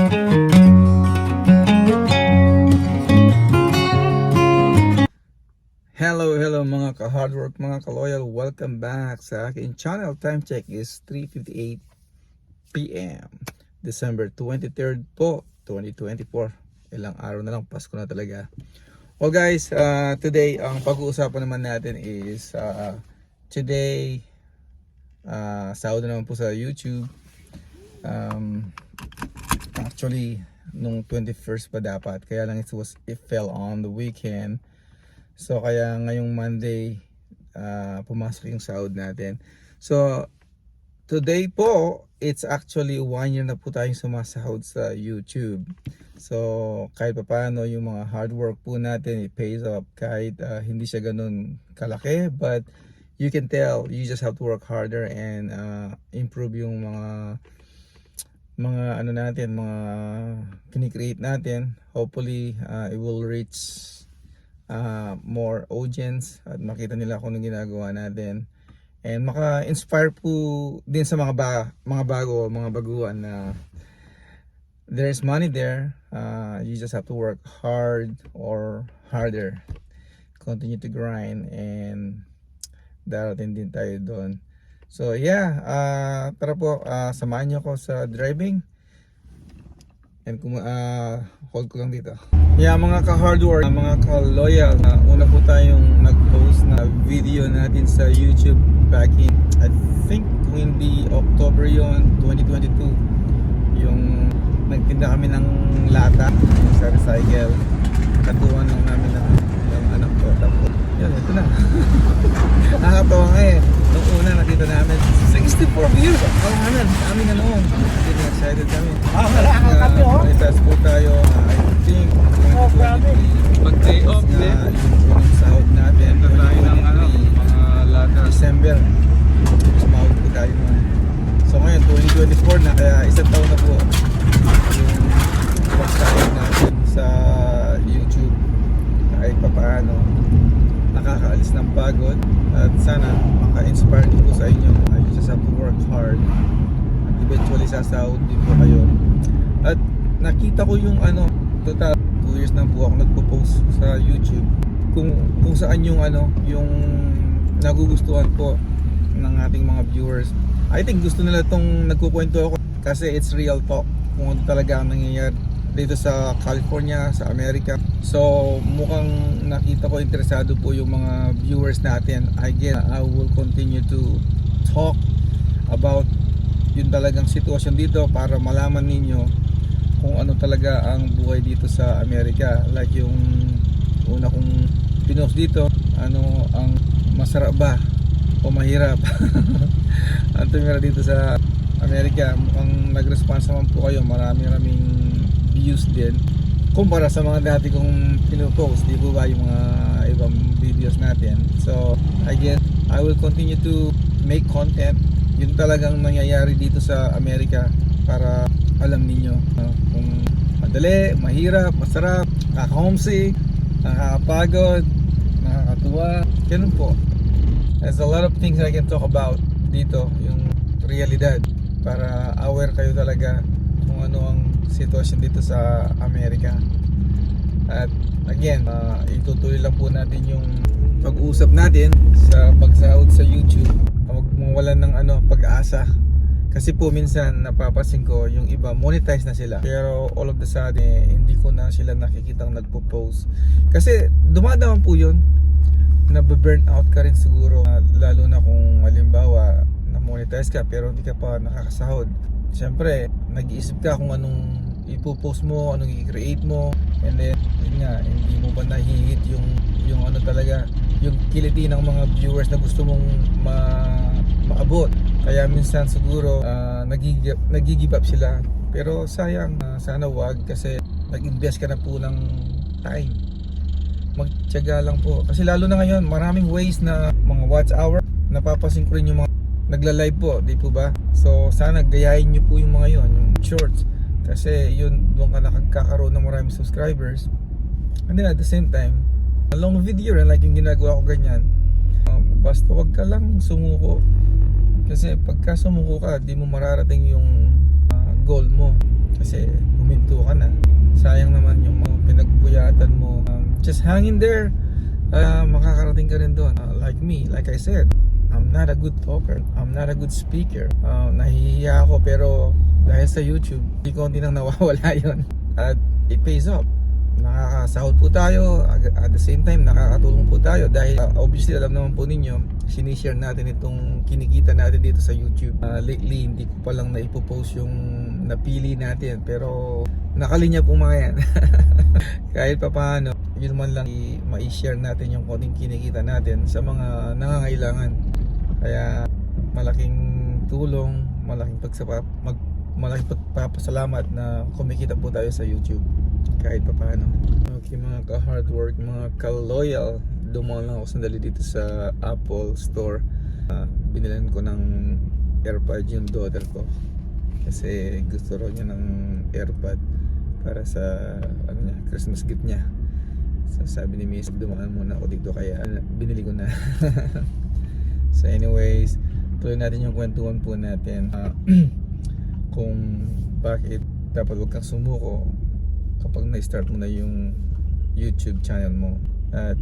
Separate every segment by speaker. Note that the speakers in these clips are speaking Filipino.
Speaker 1: Hello mga ka-hardwork, mga ka-loyal. Welcome back sa aking channel. Time check is 3:58 PM. December 23rd po, 2024. Ilang araw na lang, Pasko na talaga. Well guys, today ang pag-uusapan naman natin is today, sahod na naman po sa YouTube. Actually, nung 21st pa dapat, kaya lang it fell on the weekend. So kaya ngayong Monday pumasok yung sahod natin. So today po, it's actually 1 year na po tayong sumasahod sa YouTube. So kahit pa paano yung mga hard work po natin, it pays off kahit hindi siya ganun kalaki, but you can tell you just have to work harder and improve yung mga ano natin, mga kini-create natin. Hopefully it will reach more audience at makita nila kung anong ginagawa natin, and maka-inspire po din sa mga baguhan na there's money there. You just have to work hard or harder, continue to grind, and darating din tayo doon. So yeah, tara po, samahan niyo ako sa driving, and hold ko lang dito. Yeah, mga ka-hardwork, mga ka-loyal, una po tayong nag-post na video natin sa YouTube back in, I think kung hindi October yon, 2022. Yung nagtinda kami ng lata sa recycle. Katuwan lang namin ng anak ko. Tapos yun, ito na. Nakakatawa nga eh. Nung una nakita namin 64 views. Kalanganan, kami na noon. Kasi excited kami.
Speaker 2: Kami oh.
Speaker 1: Test po tayo. I think
Speaker 2: Pag-day off din.
Speaker 1: yung sahod natin.
Speaker 2: Ito tayo ng mga lata.
Speaker 1: December. Sumahod po tayo noon. So ngayon 2024 na, kaya isang taon na po yung pagsahod natin sa YouTube. Kahit pa paano nakakaalis ng pagod, at sana maka-inspire din po sa inyo. You just have to work hard at eventually sasahod din po kayo. At nakita ko yung total 2 years na po ako nagpo-post sa YouTube kung saan yung yung nagugustuhan po ng ating mga viewers. I think gusto nila tong nagkukwento ako kasi it's real talk kung ano talaga ang nangyayari dito sa California, sa Amerika. So mukhang nakita ko interesado po yung mga viewers natin. Again, I will continue to talk about yung talagang sitwasyon dito para malaman ninyo kung ano talaga ang buhay dito sa Amerika. Like yung una kong pinost dito, ano ang masarap ba o mahirap ang tumira dito sa Amerika. Mukhang nag-response naman po kayo, maraming views din kumpara sa mga dati kong pinupost, di po ba, yung mga ibang videos natin. So again, I will continue to make content yun talagang nangyayari dito sa Amerika para alam ninyo kung madali, mahirap, masarap, nakaka-homesick, nakakapagod, nakakatuwa, ganun po. There's a lot of things I can talk about dito, yung realidad, para aware kayo talaga kung ano ang sitwasyon dito sa Amerika. At again, itutuloy lang po natin yung pag-uusap natin sa pagsahod sa YouTube. Huwag mawalan ng pag-asa, kasi po minsan napapansin ko yung iba monetize na sila, pero all of the sudden hindi ko na sila nakikitang nagpo-post. Kasi dumadaman po yun, nabe-burn out ka rin siguro, lalo na kung halimbawa na monetize ka pero hindi ka pa nakakasahod. Siyempre nag-iisip ka kung anong ipo-post mo, anong i-create mo, and then yun nga, hindi mo ba nahihit yung talaga yung kiliti ng mga viewers na gusto mong maabot. Kaya minsan siguro nag-give up sila, pero sayang, sana wag, kasi nag-invest ka na po ng time. Magtiyaga lang po, kasi lalo na ngayon maraming ways na mga watch hour. Napapansin ko rin yung mga nagla-live po, di po ba? So sana gayahin nyo po yung mga yon, yung shorts, kasi yun, doon ka nakakaroon ng maraming subscribers. And then at the same time, a long video rin, like yung ginagawa ko ganyan. Basta wag ka lang sumuko, kasi pagka sumuko ka, di mo mararating yung goal mo. kasi huminto ka na. Sayang naman yung mga pinagpuyatan mo. Just hang in there. Makakarating ka rin doon. Like me, like I said, I'm not a good talker, I'm not a good speaker. Nahihiya ako, pero dahil sa YouTube, hindi nang nawawala yon. At it pays off. Nakakasahod po tayo, at the same time nakakatulong po tayo dahil obviously alam naman po ninyo, sinishare natin itong kinikita natin dito sa YouTube. Lately hindi ko pa lang naipopost yung napili natin, pero nakalinya po mga yan. Kahit pa paano, yun man lang ma-share natin yung konting kinikita natin sa mga nangangailangan. Kaya malaking tulong, malaking pagpapasalamat na kumikita po tayo sa YouTube kahit pa paano. Okay mga ka-hard work, mga ka-loyal, dumaan lang ako sandali dito sa Apple Store. Binilan ko ng AirPod yung daughter ko kasi gusto raw niya ng AirPod para sa Christmas gift niya. So sabi ni Miss, dumaan muna ako dito kaya binili ko na. So anyways, tuloy natin yung kwentuhan po natin. Kung bakit dapat huwag kang sumuko kapag na-start mo na yung YouTube channel mo, at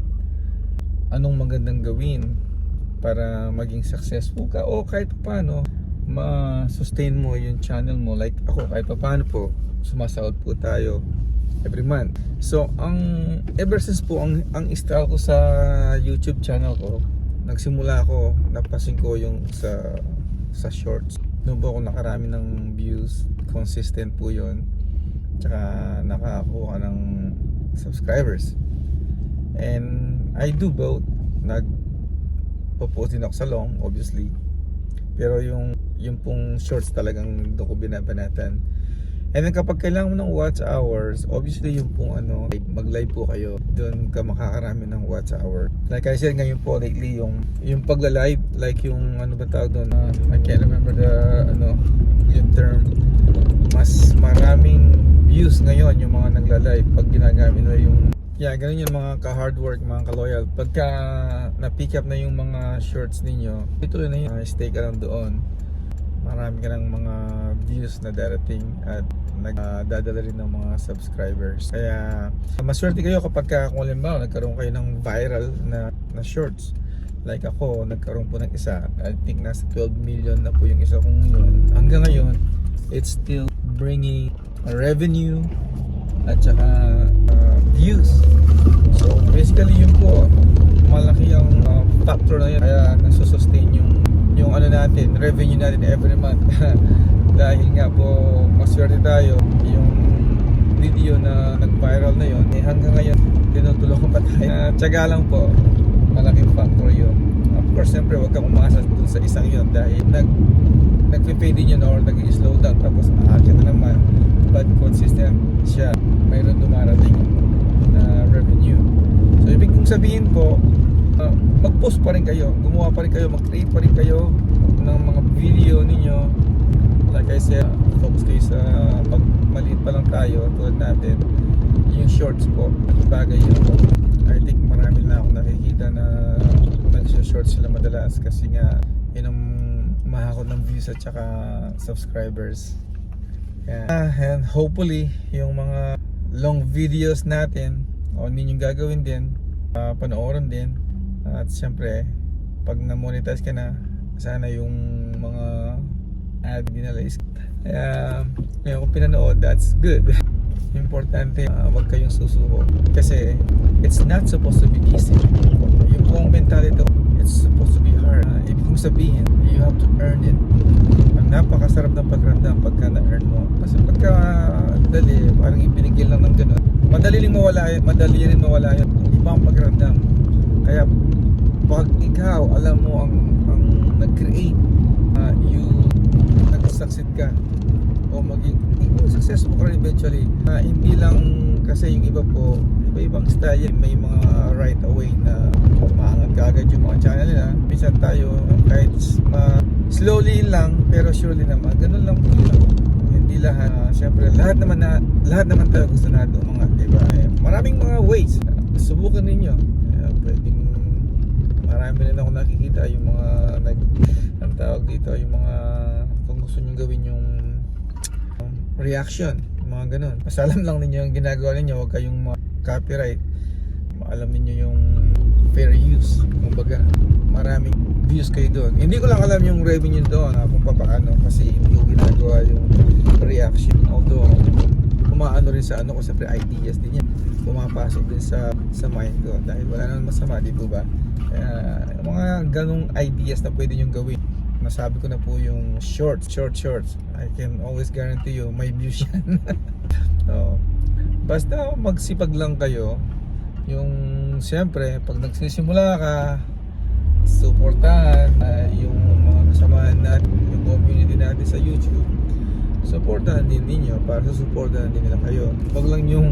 Speaker 1: anong magandang gawin para maging successful ka o kahit paano ma-sustain mo yung channel mo. Like ako, kahit paano po sumasahod po tayo every month. So ever since po ang style ko sa YouTube channel ko, nagsimula ako, napasin ko yung sa shorts. Doon po ako nakarami ng views, consistent po yun, tsaka nakakuha ng subscribers. And I do both. Nagpo-post din ako sa long, obviously, pero yung pong shorts talagang doon ko binabanatan. And then kapag kailangan mo ng watch hours, obviously yung pong mag-live po kayo, doon ka makakarami ng watch hour. Like I said, ngayon po lately yung pagla-live, like yung ba tawag doon, I can't remember yung term. Mas maraming views ngayon yung mga nagla-live pag ginagamit na yung ganun yung mga ka-hard work, mga ka-loyal. Pagka na-pick up na yung mga shorts ninyo, ituloy na yun, stay ka lang doon. Marami ka ng mga views na darating at nagdadala rin ng mga subscribers. Kaya maswerte kayo kapag kung halimbawa nagkaroon kayo ng viral na shorts. Like ako, nagkaroon po ng isa, I think nasa 12 million na po yung isa kong yun. Hanggang ngayon, it's still bringing revenue at saka views. So basically yun po, malaki ang factor na yun, kaya nasusustain yung natin, revenue natin every month. Dahil nga po maswerte tayo, yung video na nag-viral na yun, hanggang ngayon tinutulong ko pa tayo. Tiyaga lang po, malaking factor yun. Of course, siyempre huwag kang umasa dun sa isang yun dahil nag-fade din yun or nag-slow down tapos aakit na naman. But consistent siya, mayroon dumarating na revenue. So ibig kong sabihin po, mag-post pa rin kayo, gumawa pa rin kayo, mag-create pa rin kayo ng mga video ninyo. Like I said, focus kayo sa pag maliit pa lang tayo tulad natin, yung shorts po, bagay yun. I think marami na ako nakikita na nag-shorts sila madalas kasi nga yun ang mahakot ng views at saka subscribers. And hopefully yung mga long videos natin o ninyong gagawin din, panoorin din. At syempre pag na-monetize ka na, sana yung mga ad dinalays. Kaya kung pinanood, that's good. Importante, wag kayong susuko kasi it's not supposed to be easy. Yung buong mentality, it's supposed to be hard. Ibig kong sabihin, you have to earn it. Napakasarap ng pagramdam pagka na-earn mo. Kasi pagka dali, parang ibinigil lang ng ganun, madali rin mawala yun. Ibang pagramdam. Kaya pag ikaw alam mo ang nag-create, nag-succeed ka o maging successful ka rin eventually. Hindi lang kasi yung iba po, iba-ibang style, may mga right away na maangat ka agad yung mga channel nila. Minsan tayo kahit slowly lang pero surely naman, ganun lang po yun. Hindi lahat, syempre lahat naman tayo gusto natin umangat, diba? Maraming mga ways, subukan ninyo. Pwedeng marami rin ako nakikita yung mga ang tawag dito, yung mga kung gusto nyo gawin yung reaction, mga ganun. Basta alam lang ninyo yung ginagawa ninyo, huwag kayong copyright. Alam ninyo yung fair use. Kumbaga, maraming views kayo doon. Hindi ko lang alam yung revenue doon, kung paano, kasi hindi ko ginagawa yung reaction. Although, umaano rin sa ano ko, siyempre ideas din yan. Pumapasok din sa mind ko dahil wala naman masama, di po ba? Mga ganong ideas na pwede nyong gawin. Nasabi ko na po yung shorts. I can always guarantee you, may views yan. So, basta magsipag lang kayo. Yung siyempre, pag nagsisimula ka, suportahan yung mga kasamahan natin, yung community natin sa YouTube. Suportahan din ninyo para susuportahan din nila kayo. Huwag lang yung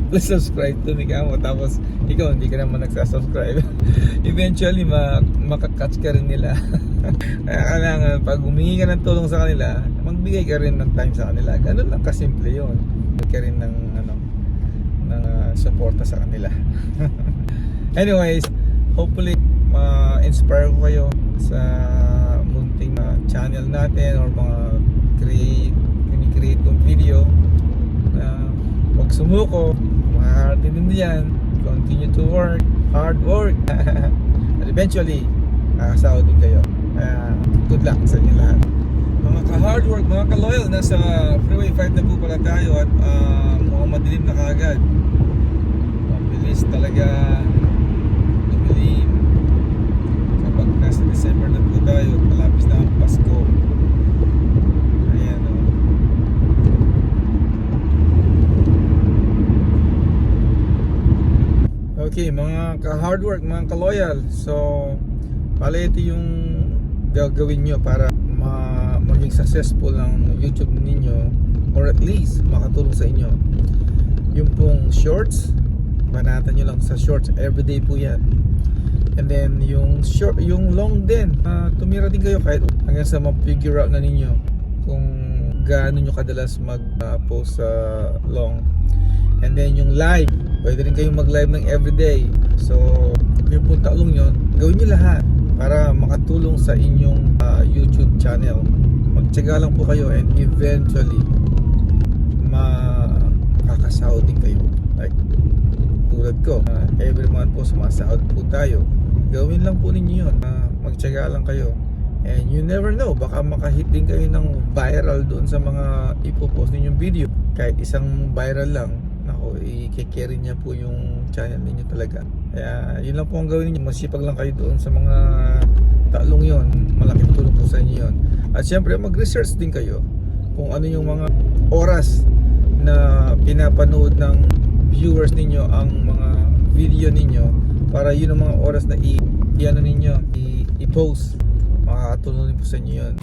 Speaker 1: please subscribe to me kamo, tapos ikaw hindi ka naman nagsasubscribe. Eventually makakatch ka rin nila. Kaya kailangan pag humingi ka ng tulong sa kanila, magbigay ka rin ng time sa kanila. Ganun lang kasimple yun. Magbigay ka rin ng suporta sa kanila. Anyways, hopefully ma-inspire ko kayo sa munting channel natin or mga create kong video na wag sumuko, makakarating din yan. Continue to work, hard work. And eventually makakasahod din kayo. Good luck sa inyo lahat, mga ka-hard work, mga ka-loyal. Nasa Freeway 5 na po pala tayo at mga madilim na kaagad. Mabilis talaga dumilim kapag nasa December na po tayo at malapis na ang Pasko. Ayan o. Okay, mga ka-hard work, mga ka-loyal. So, pala ito yung gagawin nyo para maging successful ang YouTube ninyo, or at least makatulong sa inyo. Yung pong shorts, banatan nyo lang sa shorts, everyday po yan. And then yung short, yung long din, tumira din kayo kahit hanggang sa ma-figure out na ninyo kung gaano nyo kadalas mag-post sa long. And then yung live, pwede rin kayong mag-live ng everyday. So yung pong tatlong yun, gawin nyo lahat para makatulong sa inyong YouTube channel. Magtiyaga lang po kayo and eventually makakasahod din kayo. Like tulad ko, every month po sumasahod po tayo. Gawin lang po ninyo yun. Magtiyaga lang kayo. And you never know, baka makahit din kayo ng viral doon sa mga ipopost ninyong video. Kahit isang viral lang, nako, i-carry niya po yung channel ninyo talaga. Kaya yun lang po ang gawin ninyo. Masipag lang kayo doon sa mga talong yon. Malaking tulong po sa inyo yun. At syempre mag-research din kayo kung ano yung mga oras na pinapanood ng viewers ninyo ang mga video ninyo, para yun ang mga oras na i-ano ninyo, i-post. Makakatulong din po sa inyo yun.